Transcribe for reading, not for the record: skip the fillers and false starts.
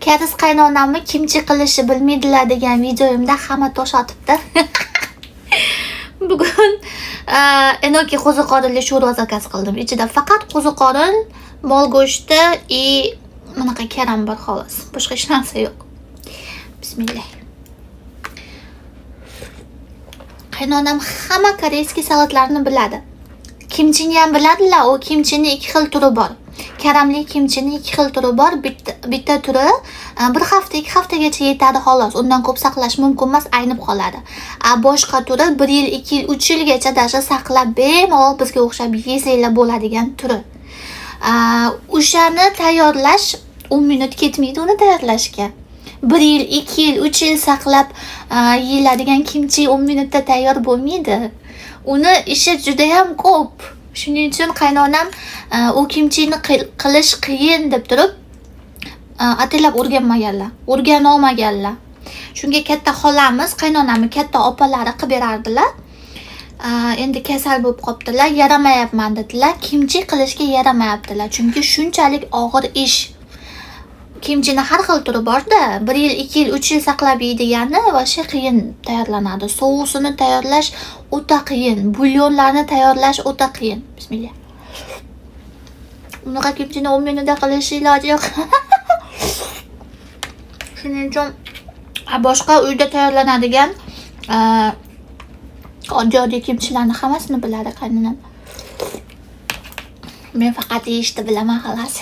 Kariz qaynonamni kimchi qilishni bilmaydilar degan videoyimda hamma tosh otibdi. Bugun enoki qo'ziqorinli sho'rva zakaz qildim. Ichida faqat qo'ziqorin, mol go'shti bunaqa karam bor xolos. Boshqa hech narsa yo'q. Bismillah. Qaynonam hamma koreyskiy salatlarni biladi. Kimchini ham biladilar. O kimchini ikki xil turi bor. Karamli kimchini ikki xil turi bor. Bitta turi bir hafta, 2 haftagacha yetadi xolos. Undan ko'p saqlash mumkin emas, aynib qoladi. Boshqa turi 1 yil, 2 yil, 3 yilgacha dasha saqlab bemalol bizga o'xshab yesanglar bo'ladigan turi. O'shani tayyorlash 10 minut ketmaydi uni tayyorlashga. 1 yil, 2 yil, 3 yil saqlab yeyiladigan kimchi 10 minutda tayyor bo'lmaydi. Uni ishi juda ham ko'p. Shuning uchun qaynonam u kimchini qilish qiyin deb turib ataylab o'rganmaganlar, o'rgana olmaganlar. Shunga katta xolamiz, qaynonamning katta opalari qilib berardilar. Endi kasal bo'lib qoptilar, yaramayapman dedilar. Kimchi qilishga yaramayaptilar, chunki shunchalik og'ir ish. Kimchini har xil turi bor-da, 1 yil, 2 yil, 3 yil saqlab yeydigani voshe qiyin tayyorlanadi. Sousini tayyorlash o'ta qiyin, bulyonlarni tayyorlash o'ta qiyin. Bismillah. Unaqa kimchini 10 minutda qilish iloji yo'q. Shuning uchun boshqa uyda tayyorlanadigan oddiy kimchilarni hammasini biladi qaynonam. Men faqat yeyishni bilaman xolos.